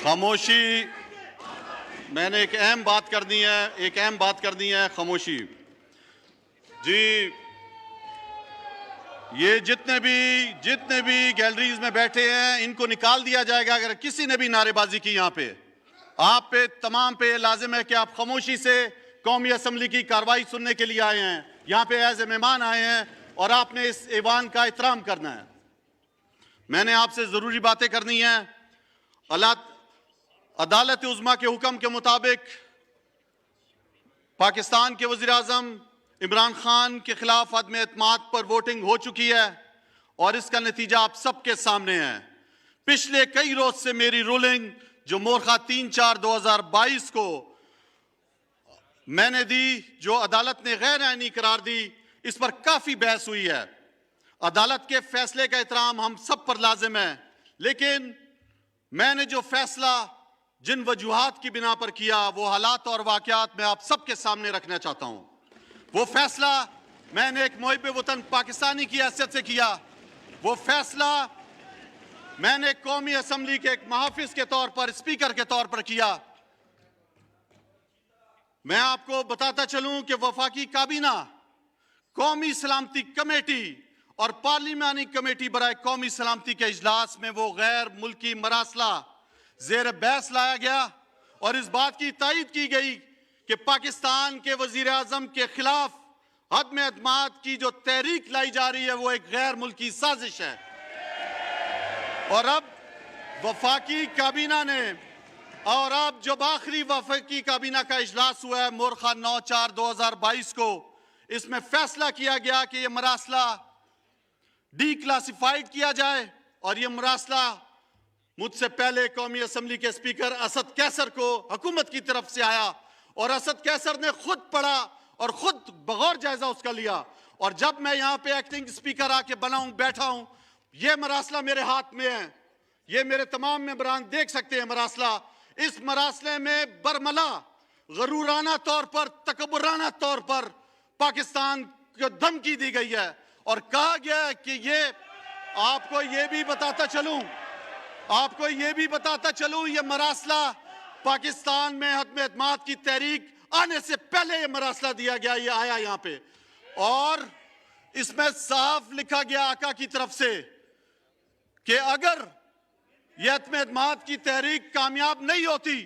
खामोशी। मैंने एक अहम बात करनी है, खामोशी। जी, ये जितने भी गैलरीज में बैठे हैं इनको निकाल दिया जाएगा अगर किसी ने भी नारेबाजी की। यहाँ पे आप पे तमाम पे लाजिम है कि आप खामोशी से कौमी असम्बली की कार्रवाई सुनने के लिए आए हैं, यहाँ पे एज ए मेहमान आए हैं और आपने इस ऐवान का एहतराम करना है। मैंने आपसे जरूरी बातें करनी है। अदालत उज़्मा के हुक्म के मुताबिक पाकिस्तान के वज़ीर आज़म इमरान खान के खिलाफ अदम एतमाद पर वोटिंग हो चुकी है और इसका नतीजा आप सबके सामने है। पिछले कई रोज से मेरी रूलिंग जो मोरखा 3/4/2022 को मैंने दी, जो अदालत ने गैर आईनी करार दी, इस पर काफी बहस हुई है। अदालत के फैसले का एहतराम हम सब पर लाजिम है, लेकिन मैंने जो फैसला जिन वजूहात की बिना पर किया वो हालात और वाकयात मैं आप सबके सामने रखना चाहता हूं। वो फैसला मैंने एक मुहिब वतन पाकिस्तानी की हैसियत से किया। वो फैसला मैंने कौमी असम्बली के एक मुहाफिज के तौर पर, स्पीकर के तौर पर किया। मैं आपको बताता चलूं कि वफाकी काबीना, कौमी सलामती कमेटी और पार्लिमानी कमेटी बराए कौमी सलामती के इजलास में वो गैर मुल्की मरासला जेर बहस लाया गया और इस बात की तायीद की गई कि पाकिस्तान के वजीर आजम के खिलाफ अदम एतमाद की जो तहरीक लाई जा रही है वो एक गैर मुल्की साजिश है। और अब वफाकी काबीना ने, और अब जब आखिरी वफाकी काबीना का इजलास हुआ है मोरखा 9/4/2022 को, इसमें फैसला किया गया कि यह मरासला डी क्लासिफाइड किया जाए और यह मरासला मुझसे पहले कौमी असम्बली के स्पीकर असद कैसर को हुकूमत की तरफ से आया और असद कैसर ने खुद पढ़ा और खुद बगौर जायजा उसका लिया। और जब मैं यहाँ पे एक्टिंग स्पीकर आके बैठा हूं, ये मरासला मेरे हाथ में है, ये मेरे तमाम मेंबरान देख सकते हैं मरासला। इस मरासले में बरमला गरूराना तौर पर, तकब्बुराना तौर पर पाकिस्तान को धमकी दी गई है और कहा गया है कि ये आपको ये भी बताता चलूं ये मरासला पाकिस्तान में अदम एतमाद की तहरीक आने से पहले ये मरासला दिया गया, ये आया यहाँ पे और इसमें साफ लिखा गया आका की तरफ से कि अगर यह अदम एतमाद की तहरीक कामयाब नहीं होती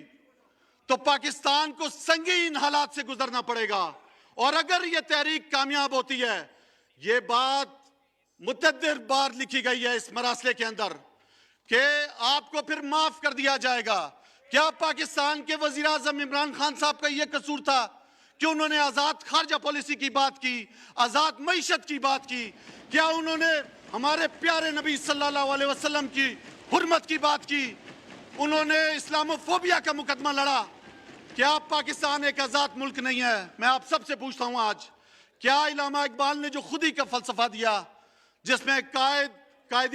तो पाकिस्तान को संगीन हालात से गुजरना पड़ेगा। और अगर यह तहरीक कामयाब होती है, यह बात मुतअद्दिद बार लिखी गई है इस मरासले के अंदर कि आपको फिर माफ कर दिया जाएगा। क्या पाकिस्तान के वजीर आजम इमरान खान साहब का यह कसूर था कि उन्होंने आजाद खारजा पॉलिसी की बात की, आजाद मईशत की बात की? क्या उन्होंने हमारे प्यारे नबी सल्लल्लाहु अलैहि वसल्लम की हुर्मत की बात की? उन्होंने इस्लामोफोबिया का मुकदमा लड़ा? क्या पाकिस्तान एक आजाद मुल्क नहीं है? मैं आप सबसे पूछता हूं आज, क्या इल्लामा इकबाल ने जो खुदी का फलसफा दिया जिसमें कायद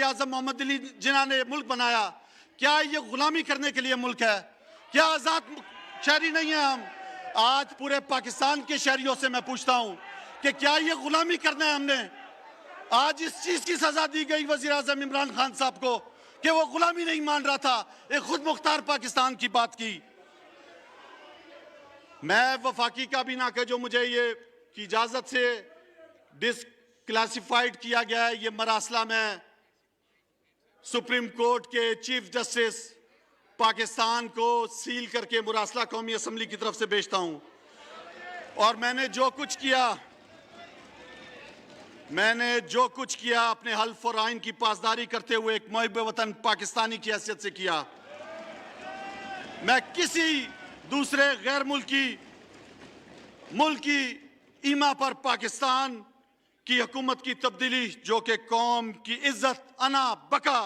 आजम मोहम्मद अली जिन्ना ने मुल्क बनाया, क्या ये गुलामी करने के लिए मुल्क है? क्या आजाद शहरी नहीं है हम? आज पूरे पाकिस्तान के शहरियों से मैं पूछता हूं कि क्या ये गुलामी करना है हमने? आज इस चीज की सजा दी गई वजीर आजम इमरान खान साहब को कि वो गुलामी नहीं मान रहा था, एक खुद मुख्तार पाकिस्तान की बात की। मैं वफाकी काबीना के जो मुझे ये की इजाजत से डिसक्लासिफाइड किया गया है ये मरासला में सुप्रीम कोर्ट के चीफ जस्टिस पाकिस्तान को सील करके मुरासला कौमी असम्बली की तरफ से भेजता हूं। और मैंने जो कुछ किया अपने हल्फ और आइन की पासदारी करते हुए एक मुहिब वतन पाकिस्तानी की हैसियत से किया। मैं किसी दूसरे गैर मुल्की ईमा पर पाकिस्तान की हुकूमत की तब्दीली जो कि कौम की इज्जत, अना, बका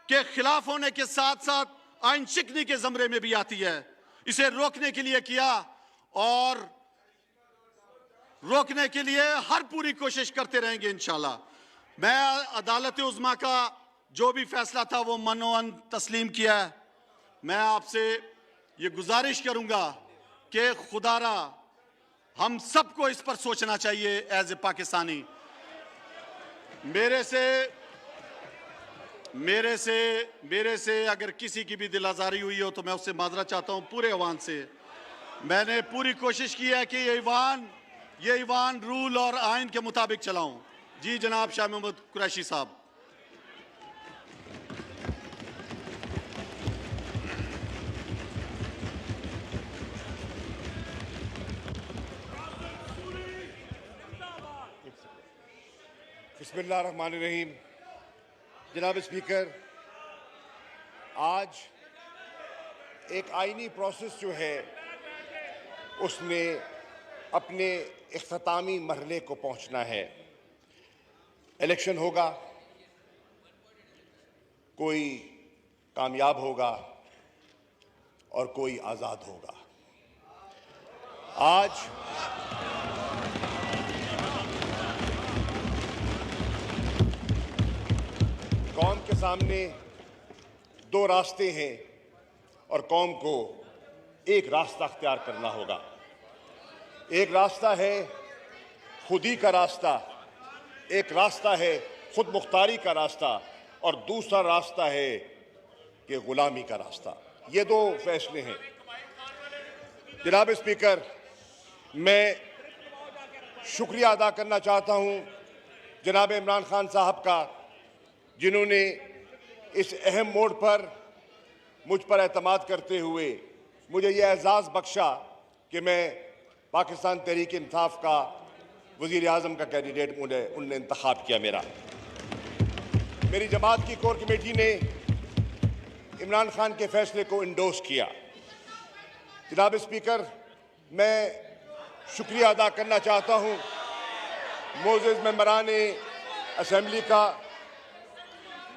के खिलाफ होने के साथ साथ आइन शिकनी के जमरे में भी आती है, इसे रोकने के लिए किया और रोकने के लिए हर पूरी कोशिश करते रहेंगे इंशाल्लाह। मैं अदालत उज़्मा का जो भी फैसला था वो मनोअन तस्लीम किया है। मैं आपसे ये गुजारिश करूंगा कि खुदारा हम सबको इस पर सोचना चाहिए एज ए पाकिस्तानी। मेरे से अगर किसी की भी दिल आज़ारी हुई हो तो मैं उससे माजरत चाहता हूं पूरे ऐवान से। मैंने पूरी कोशिश की है कि ये ईवान रूल और आइन के मुताबिक चलाऊं। जी जनाब शाह मोहम्मद कुरैशी साहब। बिस्मिल्लाहिर्रहमानिर्रहीम। जनाब स्पीकर, आज एक आईनी प्रोसेस जो है उसने अपने इख्तितामी मरहले को पहुंचना है। इलेक्शन होगा, कोई कामयाब होगा और कोई आज़ाद होगा। आज कौम के सामने दो रास्ते हैं और कौम को एक रास्ता अख्तियार करना होगा। एक रास्ता है खुदी का रास्ता, एक रास्ता है खुद मुख्तारी का रास्ता और दूसरा रास्ता है कि गुलामी का रास्ता। ये दो फैसले हैं। जनाब स्पीकर, मैं शुक्रिया अदा करना चाहता हूं जनाब इमरान खान साहब का, जिन्होंने इस अहम मोड़ पर मुझ पर एतमाद करते हुए मुझे यह एजाज़ बख्शा कि मैं पाकिस्तान तहरीक इंसाफ का वज़ीर आज़म का कैंडिडेट उनने इंतखाब किया। मेरी जमात की कोर कमेटी ने इमरान खान के फैसले को इंडोर्स किया। जनाब स्पीकर, मैं शुक्रिया अदा करना चाहता हूँ मोअज़्ज़ज़ मेंबरान असम्बली का।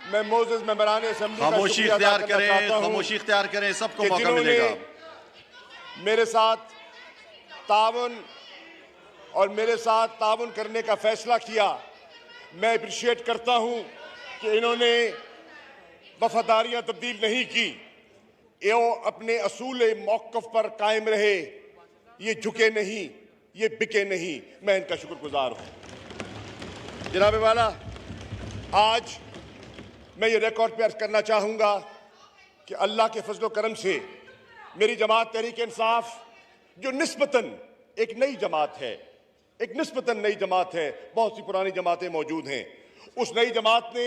मैं मोअज़्ज़ज़ मेंबरान असम्बली का खामोशी इख्तियार करें, खामोशी इख्तियार करें, सबको मौका मिलेगा। मेरे साथ तावन करने का फैसला किया। मैं अप्रिशिएट करता हूं कि इन्होंने वफादारियां तब्दील नहीं की, ये अपने असूल मौक़िफ़ पर कायम रहे, ये झुके नहीं, ये बिके नहीं। मैं इनका शुक्रगुजार हूं। जनाब वाला, आज मैं ये रिकॉर्ड पे अर्ज करना चाहूँगा कि अल्लाह के फजल करम से मेरी जमात तहरीक इंसाफ, जो निस्बतन एक नई जमात है, बहुत सी पुरानी जमातें मौजूद हैं, उस नई जमात ने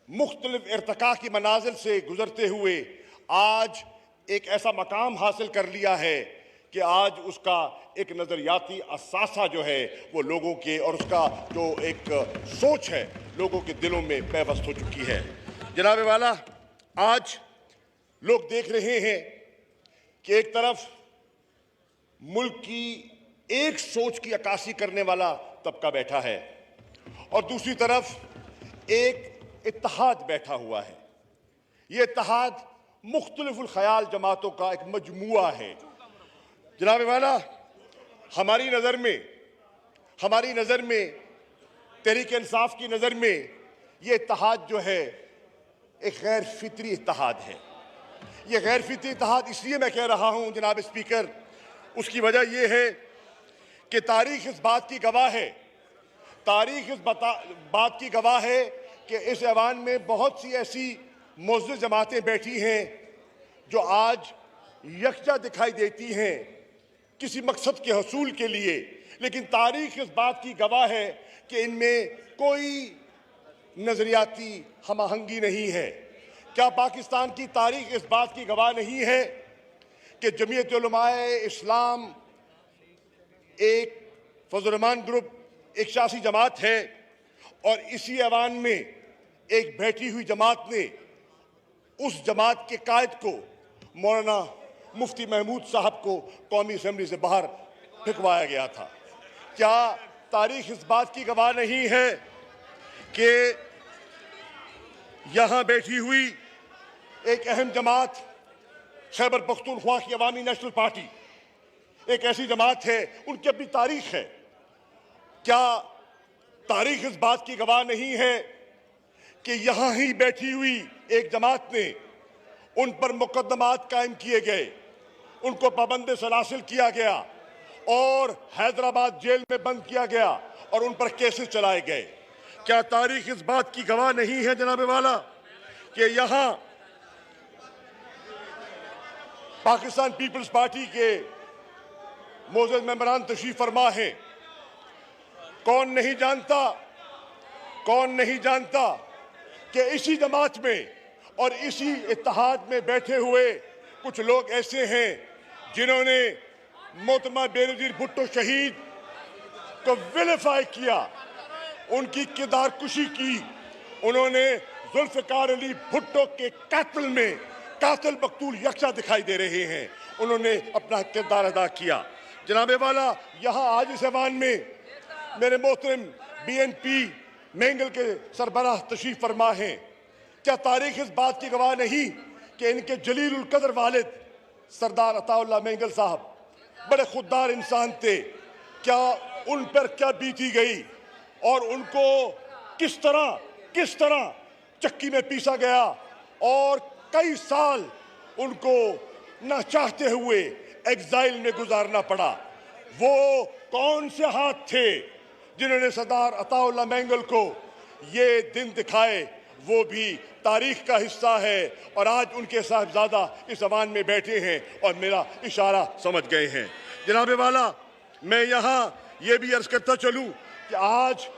मुख्तलिफ इर्तिका की मनाजिल से गुजरते हुए आज एक ऐसा मकाम हासिल कर लिया है कि आज उसका एक नज़रियाती असासा जो है वो लोगों के और उसका जो एक सोच है लोगों के दिलों में पैवस्त हो चुकी है। जनाब वाला, आज लोग देख रहे हैं कि एक तरफ मुल्क की एक सोच की अक्कासी करने वाला तबका बैठा है और दूसरी तरफ एक इत्तेहाद बैठा हुआ है। ये इत्तेहाद मुख्तलिफुल ख़याल जमातों का एक मजमुआ है। जनाब वाला, हमारी नज़र में तहरीक इंसाफ की नज़र में ये इत्तेहाद जो है एक गैर फितरी इत्तेहाद है। ये गैर फितरी इत्तेहाद इसलिए मैं कह रहा हूँ जनाब स्पीकर, उसकी वजह यह है कि तारीख इस बात की गवाह है कि इस ऐवान में बहुत सी ऐसी मुअज़्ज़ज़ जमातें बैठी हैं जो आज यकजा दिखाई देती हैं किसी मकसद के हसूल के लिए, लेकिन तारीख इस बात की गवाह है कि इनमें कोई नज़रियाती हमआहंगी नहीं है। क्या पाकिस्तान की तारीख इस बात की गवाह नहीं है कि जमीयत उलमाए इस्लाम एक फजल-रहमान ग्रुप एक सियासी जमात है और इसी ऐवान में एक बैठी हुई जमात ने उस जमात के कायद को मौलाना मुफ्ती महमूद साहब को कौमी असम्बली से बाहर फेंकवाया गया था। क्या तारीख इस बात की गवाह नहीं है कि यहाँ बैठी हुई एक अहम जमात खैबर पख्तूनख्वा की अवामी नेशनल पार्टी एक ऐसी जमात है, उनकी अपनी तारीख है। क्या तारीख इस बात की गवाह नहीं है कि यहाँ ही बैठी हुई एक जमात ने उन पर मुकदमात कायम किए गए, उनको पाबंद सलासिल किया गया और हैदराबाद जेल में बंद किया गया और उन पर केसेस चलाए गए। क्या तारीख इस बात की गवाह नहीं है जनाब वाला कि यहां पाकिस्तान पीपल्स पार्टी के मोअज़्ज़ज़ मेंबरान तशरीफ फरमा हैं। कौन नहीं जानता कि इसी जमात में और इसी इत्तेहाद में बैठे हुए कुछ लोग ऐसे हैं जिन्होंने मोहतरमा बेनज़ीर भुट्टो शहीद को विलिफाई किया, उनकी किरदार कुशी की। उन्होंने जुल्फ़िकार अली भुट्टो के कातिल में कातिल मकतूल यकसा दिखाई दे रहे हैं, उन्होंने अपना किरदार अदा किया। जनाबे वाला, यहाँ आज इस ऐवान में मेरे मोहतरम BNP मेंगल के सरबराह तशरीफ फरमा हैं। क्या तारीख इस बात की गवाह नहीं कि इनके जलील उल कदर वालिद सरदार अताउल्लाह मेंगल साहब बड़े खुददार इंसान थे। क्या उन पर क्या बीती गई और उनको किस तरह चक्की में पीसा गया और कई साल उनको ना चाहते हुए एग्जाइल में गुजारना पड़ा। वो कौन से हाथ थे जिन्होंने सरदार अताउल्लाह मेंगल को ये दिन दिखाए? वो भी तारीख का हिस्सा है और आज उनके साहबजादा इस अवान में बैठे हैं और मेरा इशारा समझ गए हैं। जनाबे वाला, मैं यहाँ ये भी अर्ज करता चलूँ कि आज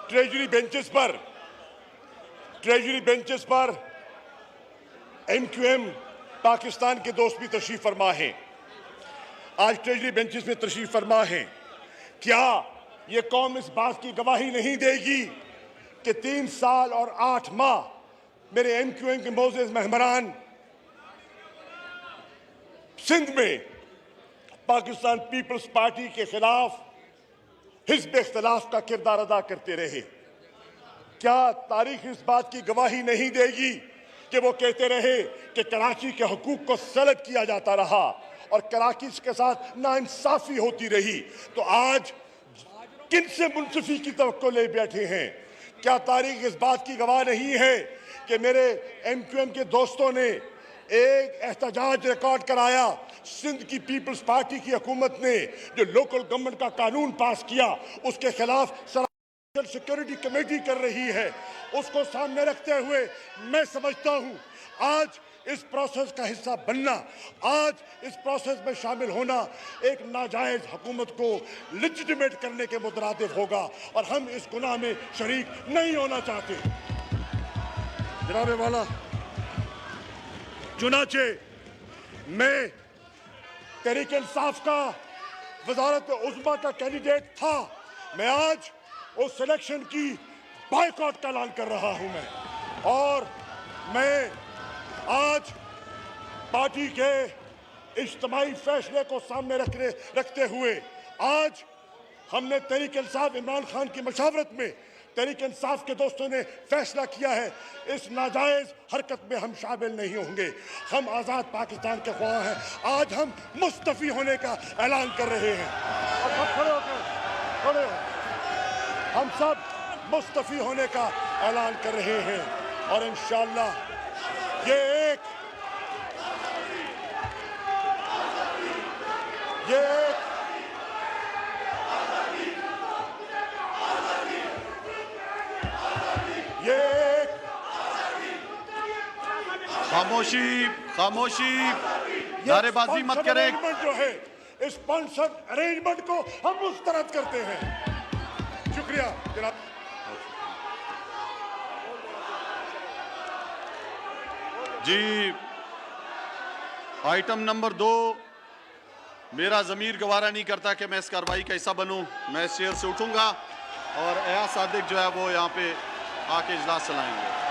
ट्रेजरी बेंचेस पर MQM पाकिस्तान के दोस्त भी तशरीफ फरमा हैं। आज ट्रेजरी बेंचेस में तशरीफ फरमा हैं। क्या ये कौम इस बात की गवाही नहीं देगी कि 3 साल और 8 माह मेरे MQM के मोअज़्ज़ज़ मेहमान सिंध में पाकिस्तान पीपल्स पार्टी के खिलाफ हिज़्ब इख्तिलाफ का किरदार अदा करते रहे? क्या तारीख इस बात की गवाही नहीं देगी कि वो कहते रहे कि कराची के हुकूक को सल्ब किया जाता रहा और कराची के साथ नाइंसाफी होती रही? तो आज किन से मुंसिफी की तवक्को ले बैठे हैं? क्या तारीख इस बात की गवाह नहीं है कि मेरे MQM के दोस्तों ने एक एहतजाज रिकॉर्ड कराया? सिंध की पीपल्स पार्टी की हुकूमत ने जो लोकल गवर्नमेंट का कानून पास किया उसके खिलाफ सिक्योरिटी कमेटी कर रही है। उसको सामने रखते हुए मैं समझता हूं आज इस प्रोसेस का हिस्सा बनना, आज इस प्रोसेस में शामिल होना एक नाजायज हुकूमत को लेजिटिमेट करने के मुतरादिफ होगा और हम इस गुनाह में शरीक नहीं होना चाहते। जनाबे वाला, चुनाचे मैं तहरीक इंसाफ का वजारत उज़्मा का कैंडिडेट था। मैं आज उस सिलेक्शन की बायकॉट का ऐलान कर रहा हूं और मैं आज पार्टी के इज्तिमाई फैसले को सामने रखते हुए आज हमने तहरीक इंसाफ इमरान खान की मशावरत में तहरीक इंसाफ के दोस्तों ने फैसला किया है इस नाजायज हरकत में हम शामिल नहीं होंगे। हम आज़ाद पाकिस्तान के ख्वाह हैं। आज हम मुस्तफ़ी होने का ऐलान कर रहे हैं और सब खड़े हो हम सब मुस्तफ़ी होने का ऐलान कर रहे हैं और इंशाअल्लाह ये एक खामोशी नारेबाजी मत करें। जो है इस स्पॉन्सर्ड अरेंजमेंट को हम मुस्तरद करते हैं। शुक्रिया जनाब। जी, आइटम नंबर 2, मेरा ज़मीर गवारा नहीं करता कि मैं इस कार्रवाई का हिस्सा बनूं। मैं इस चेयर से उठूंगा और एयाज सादिक जो है वो यहाँ पे आके इजलास चलाएंगे।